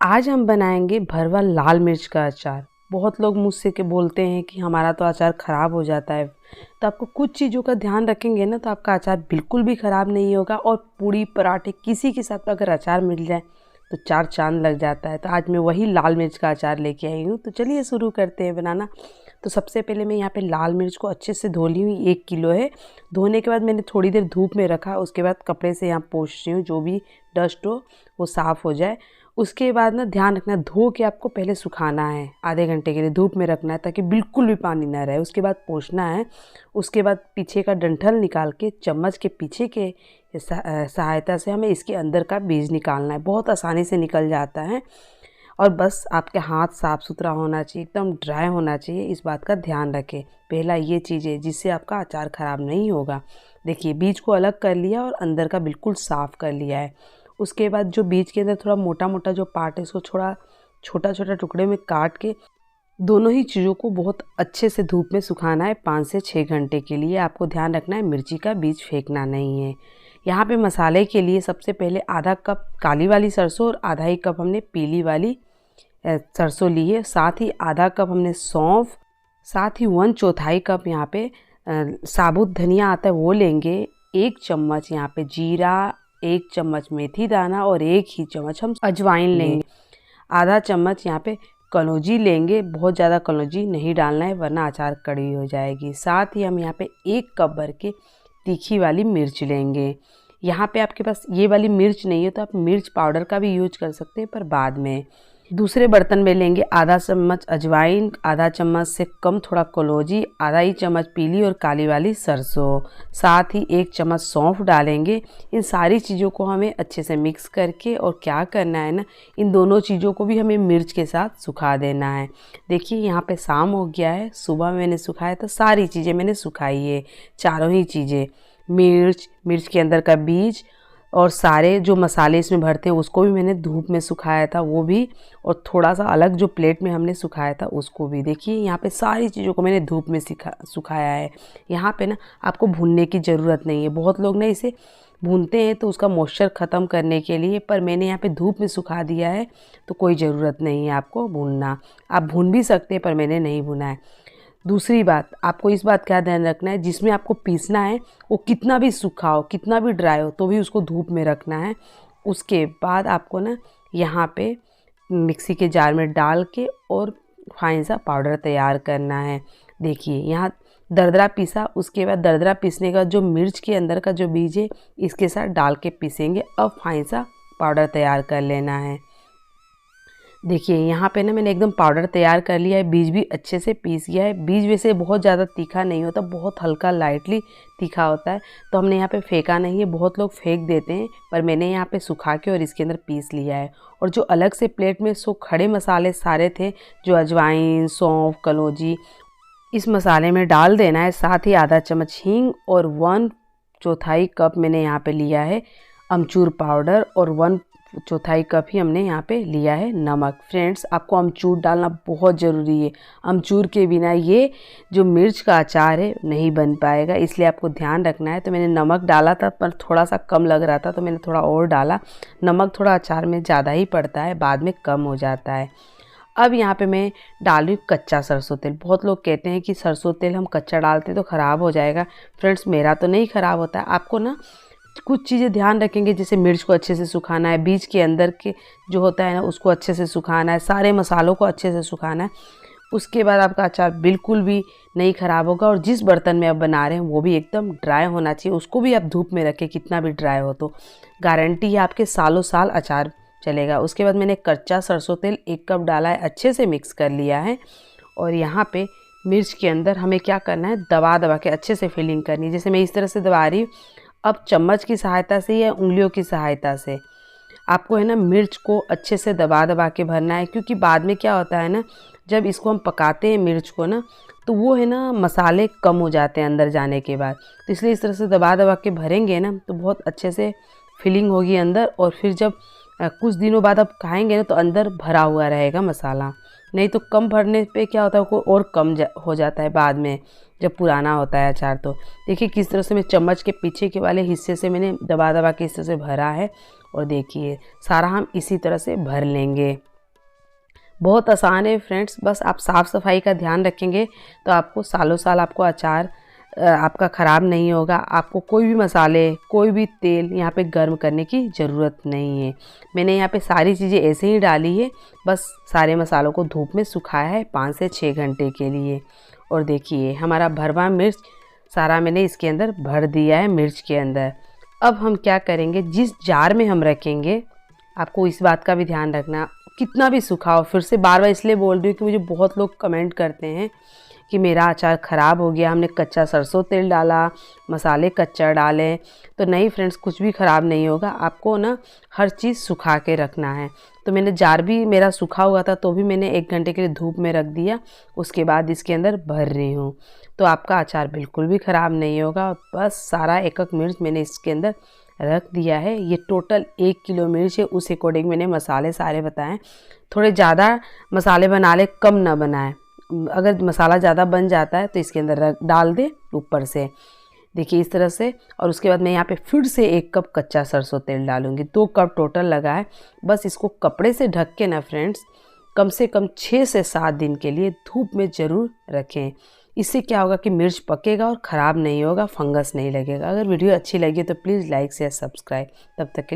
आज हम बनाएंगे भरवा लाल मिर्च का अचार। बहुत लोग मुझसे के बोलते हैं कि हमारा तो अचार ख़राब हो जाता है, तो आपको कुछ चीज़ों का ध्यान रखेंगे ना तो आपका अचार बिल्कुल भी ख़राब नहीं होगा। और पूड़ी पराठे किसी के साथ अगर अचार मिल जाए तो चार चांद लग जाता है। तो आज मैं वही लाल मिर्च का अचार लेके आई हूँ। तो चलिए शुरू करते हैं बनाना। तो सबसे पहले मैं यहाँ पे लाल मिर्च को अच्छे से धो ली हुई 1 किलो है। धोने के बाद मैंने थोड़ी देर धूप में रखा, उसके बाद कपड़े से यहाँ पोंछ रही हूँ, जो भी डस्ट हो वो साफ़ हो जाए। उसके बाद ना ध्यान रखना, धो के आपको पहले सुखाना है, आधे घंटे के लिए धूप में रखना है ताकि बिल्कुल भी पानी ना रहे। उसके बाद पोंछना है। उसके बाद पीछे का डंठल निकाल के चम्मच के पीछे के सहायता से हमें इसके अंदर का बीज निकालना है। बहुत आसानी से निकल जाता है और बस आपके हाथ साफ़ सुथरा होना चाहिए, एकदम ड्राई होना चाहिए। इस बात का ध्यान रखें। पहला ये चीज़ है जिससे आपका अचार ख़राब नहीं होगा। देखिए, बीज को अलग कर लिया और अंदर का बिल्कुल साफ़ कर लिया है। उसके बाद जो बीज के अंदर थोड़ा मोटा मोटा जो पार्ट है, इसको थोड़ा छोटा छोटा टुकड़े में काट के दोनों ही चीज़ों को बहुत अच्छे से धूप में सुखाना है 5 से 6 घंटे के लिए। आपको ध्यान रखना है मिर्ची का बीज फेंकना नहीं है। यहाँ पे मसाले के लिए सबसे पहले आधा कप काली वाली सरसों और आधा ही कप हमने पीली वाली सरसों ली है। साथ ही आधा कप हमने सौंफ, साथ ही 1/4 कप यहाँ पे साबुत धनिया आता है वो लेंगे। 1 चम्मच यहाँ पे जीरा, 1 चम्मच मेथी दाना और 1 ही चम्मच हम अजवाइन लेंगे। आधा चम्मच यहाँ पे कलौंजी लेंगे। बहुत ज़्यादा कलौंजी नहीं डालना है वरना अचार कड़वी हो जाएगी। साथ ही हम यहाँ पे 1 कप भर के तीखी वाली मिर्च लेंगे। यहाँ पे आपके पास ये वाली मिर्च नहीं है तो आप मिर्च पाउडर का भी यूज कर सकते हैं, पर बाद में। दूसरे बर्तन में लेंगे आधा चम्मच अजवाइन, आधा चम्मच से कम थोड़ा कलौंजी, आधा ही चम्मच पीली और काली वाली सरसों, साथ ही 1 चम्मच सौंफ डालेंगे। इन सारी चीज़ों को हमें अच्छे से मिक्स करके और क्या करना है ना, इन दोनों चीज़ों को भी हमें मिर्च के साथ सुखा देना है। देखिए यहाँ पे शाम हो गया है, सुबह मैंने सुखाया तो सारी चीज़ें मैंने सुखाई है, चारों ही चीज़ें, मिर्च के अंदर का बीज और सारे जो मसाले इसमें भरते हैं उसको भी मैंने धूप में सुखाया था वो भी, और थोड़ा सा अलग जो प्लेट में हमने सुखाया था उसको भी। देखिए यहाँ पे सारी चीज़ों को मैंने धूप में सुखाया है। यहाँ पे ना आपको भूनने की ज़रूरत नहीं है। बहुत लोग ना इसे भूनते हैं तो उसका मॉइस्चर ख़त्म करने के लिए, पर मैंने यहाँ पे धूप में सुखा दिया है तो कोई ज़रूरत नहीं है आपको भूनना। आप भून भी सकते हैं पर मैंने नहीं भुना है। दूसरी बात, आपको इस बात का ध्यान रखना है, जिसमें आपको पीसना है वो कितना भी सूखा हो, कितना भी ड्राई हो, तो भी उसको धूप में रखना है। उसके बाद आपको ना यहाँ पे मिक्सी के जार में डाल के और फाइन सा पाउडर तैयार करना है। देखिए यहाँ दरदरा पीसा। उसके बाद दरदरा पीसने का जो मिर्च के अंदर का जो बीज है इसके साथ डाल के पीसेंगे। अब फाइन सा पाउडर तैयार कर लेना है। देखिए यहाँ पे ना मैंने एकदम पाउडर तैयार कर लिया है, बीज भी अच्छे से पीस गया है। बीज वैसे बहुत ज़्यादा तीखा नहीं होता, बहुत हल्का लाइटली तीखा होता है, तो हमने यहाँ पे फेंका नहीं है। बहुत लोग फेंक देते हैं, पर मैंने यहाँ पे सुखा के और इसके अंदर पीस लिया है। और जो अलग से प्लेट में सो खड़े मसाले सारे थे, जो अजवाइन, सौंफ, कलौंजी, इस मसाले में डाल देना है। साथ ही आधा चम्मच हींग और 1/4 कप मैंने यहाँ पे लिया है अमचूर पाउडर और 1/4 कप ही हमने यहाँ पे लिया है नमक। फ्रेंड्स, आपको अमचूर डालना बहुत ज़रूरी है। अमचूर के बिना ये जो मिर्च का अचार है नहीं बन पाएगा, इसलिए आपको ध्यान रखना है। तो मैंने नमक डाला था पर थोड़ा सा कम लग रहा था तो मैंने थोड़ा और डाला। नमक थोड़ा अचार में ज़्यादा ही पड़ता है, बाद में कम हो जाता है। अब यहाँ पे मैं डाल रही हूँ कच्चा सरसों तेल। बहुत लोग कहते हैं कि सरसों तेल हम कच्चा डालते तो ख़राब हो जाएगा। फ्रेंड्स, मेरा तो नहीं ख़राब होता है। आपको ना कुछ चीज़ें ध्यान रखेंगे, जैसे मिर्च को अच्छे से सुखाना है, बीज के अंदर के जो होता है ना उसको अच्छे से सुखाना है, सारे मसालों को अच्छे से सुखाना है। उसके बाद आपका अचार बिल्कुल भी नहीं ख़राब होगा। और जिस बर्तन में आप बना रहे हैं वो भी एकदम ड्राई होना चाहिए, उसको भी आप धूप में रखें, कितना भी ड्राई हो तो गारंटी है आपके सालों साल अचार चलेगा। उसके बाद मैंने कच्चा सरसों तेल 1 कप डाला है, अच्छे से मिक्स कर लिया है। और यहाँ पे मिर्च के अंदर हमें क्या करना है, दबा दबा के अच्छे से फिलिंग करनी है। जैसे मैं इस तरह से दबा रही हूँ। अब चम्मच की सहायता से या उंगलियों की सहायता से आपको है ना मिर्च को अच्छे से दबा दबा के भरना है, क्योंकि बाद में क्या होता है ना, जब इसको हम पकाते हैं मिर्च को ना, तो वो है ना मसाले कम हो जाते हैं अंदर जाने के बाद। तो इसलिए इस तरह से दबा दबा के भरेंगे ना तो बहुत अच्छे से फिलिंग होगी अंदर। और फिर जब कुछ दिनों बाद आप खाएंगे ना तो अंदर भरा हुआ रहेगा मसाला। नहीं तो कम भरने पे क्या होता है, वो और कम हो जाता है बाद में जब पुराना होता है अचार। तो देखिए किस तरह से मैं चम्मच के पीछे के वाले हिस्से से मैंने दबा दबा के इस तरह से भरा है। और देखिए सारा हम इसी तरह से भर लेंगे। बहुत आसान है फ्रेंड्स, बस आप साफ़ सफाई का ध्यान रखेंगे तो आपको सालों साल आपको अचार आपका ख़राब नहीं होगा। आपको कोई भी मसाले, कोई भी तेल यहाँ पे गर्म करने की ज़रूरत नहीं है। मैंने यहाँ पे सारी चीज़ें ऐसे ही डाली है, बस सारे मसालों को धूप में सुखाया है 5 से 6 घंटे के लिए। और देखिए हमारा भरवा मिर्च सारा मैंने इसके अंदर भर दिया है मिर्च के अंदर। अब हम क्या करेंगे, जिस जार में हम रखेंगे, आपको इस बात का भी ध्यान रखना, कितना भी सूखा हो, फिर से बार बार इसलिए बोल रही हूँ कि मुझे बहुत लोग कमेंट करते हैं कि मेरा अचार ख़राब हो गया, हमने कच्चा सरसों तेल डाला, मसाले कच्चा डाले। तो नहीं फ्रेंड्स, कुछ भी ख़राब नहीं होगा। आपको ना हर चीज़ सुखा के रखना है। तो मैंने जार भी मेरा सूखा हुआ था तो भी मैंने 1 घंटे के लिए धूप में रख दिया, उसके बाद इसके अंदर भर रही हूँ। तो आपका अचार बिल्कुल भी ख़राब नहीं होगा। बस सारा एक एक मिर्च मैंने इसके अंदर रख दिया है। ये टोटल 1 किलो मिर्च है, उस अकॉर्डिंग मैंने मसाले सारे बताएं। थोड़े ज़्यादा मसाले बना ले, कम ना बनाएं। अगर मसाला ज़्यादा बन जाता है तो इसके अंदर डाल दे ऊपर से, देखिए इस तरह से। और उसके बाद मैं यहाँ पे फिर से 1 कप कच्चा सरसों तेल डालूँगी, 2 कप टोटल लगा है। बस इसको कपड़े से ढक के ना फ्रेंड्स कम से कम 6 से 7 दिन के लिए धूप में ज़रूर रखें। इससे क्या होगा कि मिर्च पकेगा और ख़राब नहीं होगा, फंगस नहीं लगेगा। अगर वीडियो अच्छी लगी तो प्लीज़ लाइक शेयर सब्सक्राइब। तब तक के लिए